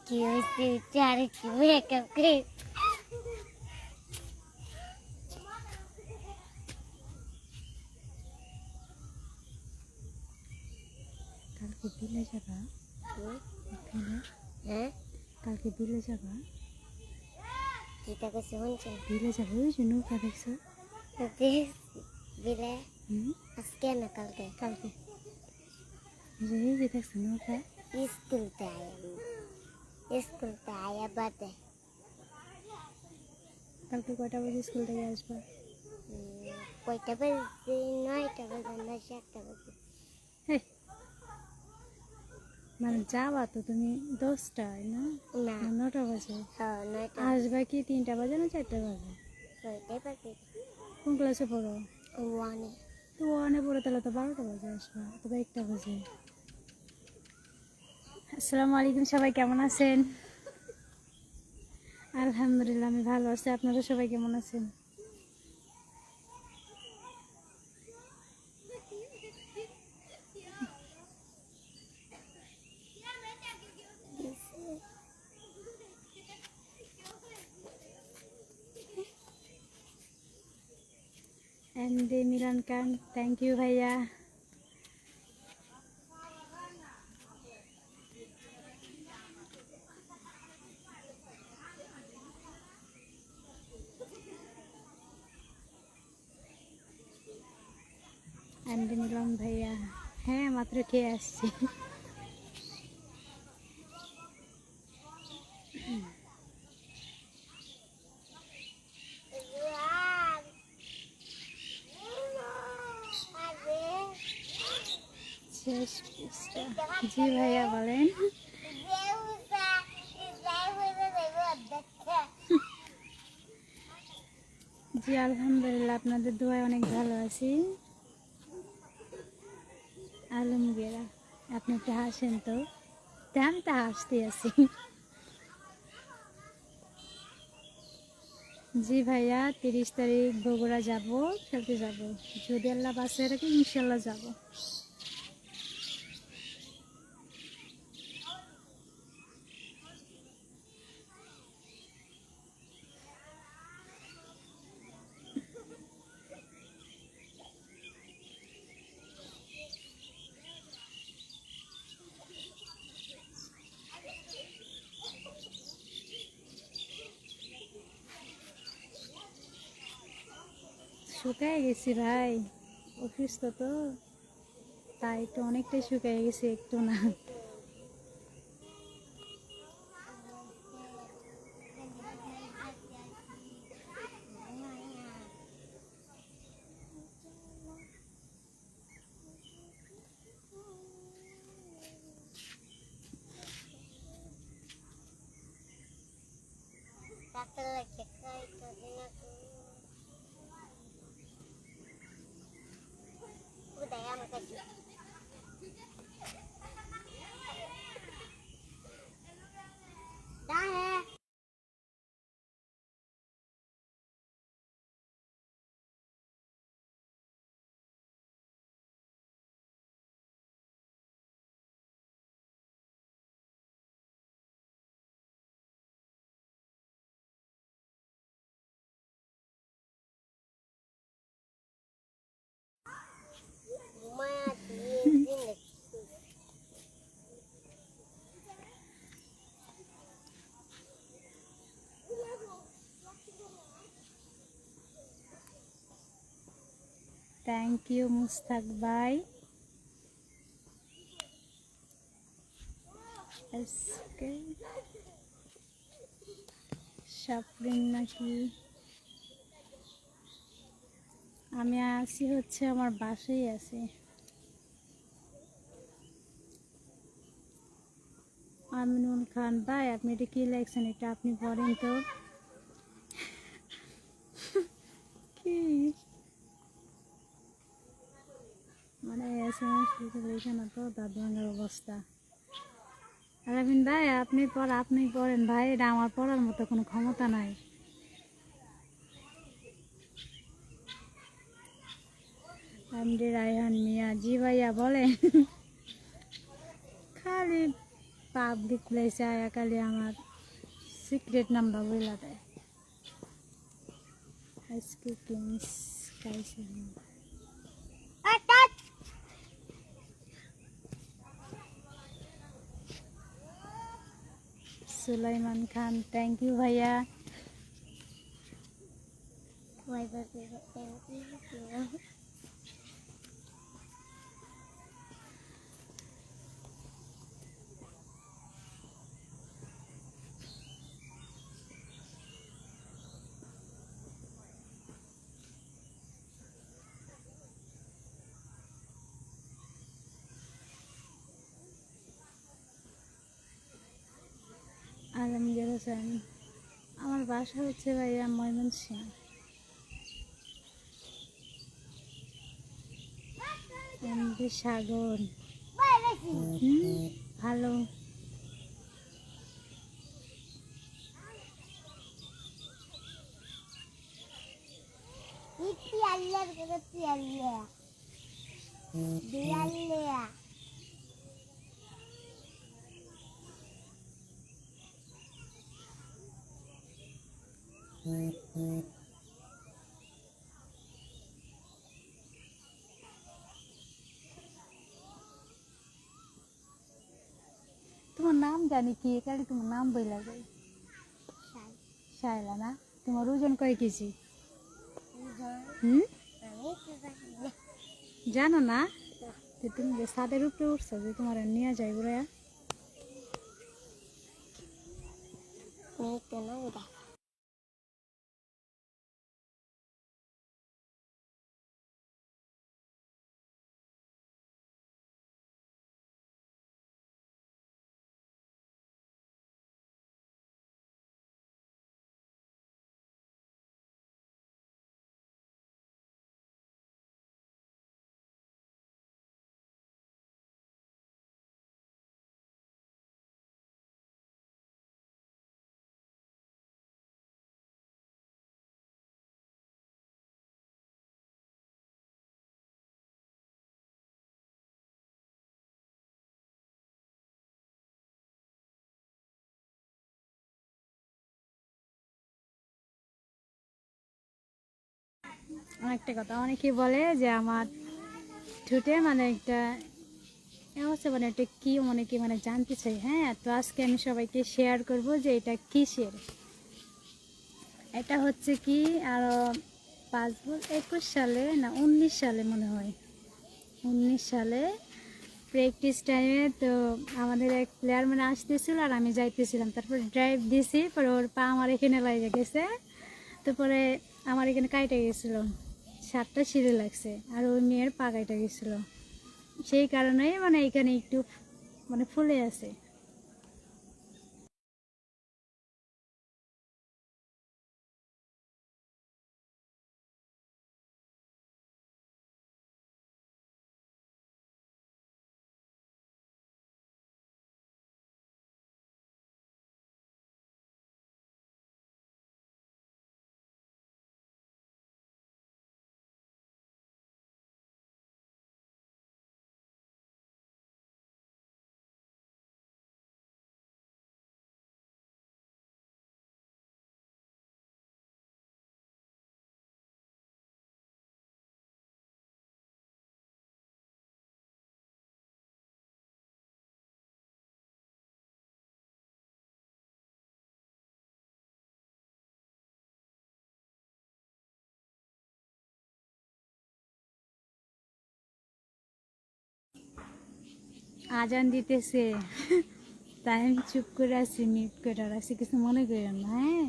কি হয়েছে চার কি মেকআপ করে কালকে বিলে যাবা? হ্যাঁ কালকে বিলে যাবা? যেটা কাছে শুনছেন বিলে যাবে ওই যে নৌকা দেখছো? বিলে হুম, আজকে না কালকে কালকে এই যে দেখছো নৌকা? স্কুলতে আয়া বাদে কালকে কয়টা বাজে স্কুল থেকে আসবা? কয়টা বাজে 9টা বাজে না 7টা বাজে হে, মানে যাবা তো তুমি 10টায় না? না 9টা বাজে। হ্যাঁ 9টা আসবা কি 3টা বাজে না 4টা বাজে? 6টা বাজে কোন ক্লাসে পড়ো? ওয়ানে তো ওয়ানে পড়ে তাহলে তো 12টা বাজে আসবা, তবে 1টা বাজে। আসসালামু আলাইকুম, সবাই কেমন আছেন? আলহামদুলিল্লাহ আমি ভালো আছি, আপনারা সবাই কেমন আছেন? And Milan Khan, thank you भैया। एंड मिलन भैया हाँ मात्र खेয়ে আসছি। জি ভাইয়া বলেন। জি আলহামদুলিল্লাহ আপনাদের দোয়ায় অনেক ভালো আছি। আলমগীরা আপনি একটু হাসেন তো, আমি তো হাসতে আছি। জি ভাইয়া 30 তারিখ বগুড়া যাব, খেলতে যাব, যদি আল্লাহ বাঁচিয়ে রাখে ইনশাল্লাহ যাব। শুকায় গেছি ভাই, অসুস্থ তো তাই একটু অনেকটাই শুকায় গেছি, একটু না। থ্যাংক ইউ মুস্তাক ভাই। আজকে সাপরিন নাকি? আমি আছি হচ্ছে আমার বাসায় আছি। আমিনুল খান ভাই আপনি এটা কি লেখছেন, এটা আপনি পড়েন তো কি মানে SMS লেখে না তো, দাঁত ভাঙার অবস্থা। আলামিন ভাই আপনি পড়েন ভাই, এটা আমার পড়ার মতো কোনো ক্ষমতা নাই। এমডি রায়হান মিয়া জি ভাইয়া বলেন। খালি পাবলিক প্লেসে আয়া কালি আমার সিক্রেট নাম্বার বইলা দেয়। আজকে কিংস খাইছে সুলাইমান খান, থ্যাংক ইউ ভাইয়া। আলমগীর হোসেন, আমার বাসা হচ্ছে ভাইয়া ময়মনসিংহ। এমডি সাগর, ভালো। তোমার নাম জানি কি, কালি তোমার নাম বইলা যায়। শায়লা না? তোমার ওজন কয় কেজি? জানো না? যে তুমি যে ছাদের উপরে উঠছো, যে তোমার নিয়ে যায় ঘুরে। অনেকটা কথা, অনেকে বলে যে আমার ঠোঁটে মানে একটা হচ্ছে, মানে এটা কি, অনেকে মানে জানতে চাই। হ্যাঁ, তো আজকে আমি সবাইকে শেয়ার করব যে এটা কিসের। এটা হচ্ছে কি, আরো 21 সালে না 19 সালে মনে হয়, 19 সালে প্র্যাকটিস টাইমে তো আমাদের এক প্লেয়ার মানে আসতেছিল আর আমি যাইতেছিলাম, তারপর ড্রাইভ দিছি, পরে ওর পা আমার এখানে লাগে গেছে। তারপরে আমার এখানে কাইটা গেছিলো, 7টা সিঁড়ি লাগছে, আর ওই মেয়ের পা কাইটা গেছিলো। সেই কারণেই মানে এখানে একটু মানে ফুলে আছে। আজান দিতেছে, তাই আমি চুপ করে আছি, মিউট করে রাখছি, কিছু মনে করেন না। হ্যাঁ।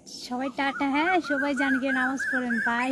সবাই টাটা, হ্যাঁ সবাই জান গিয়ে নামাজ পড়েন, বাই।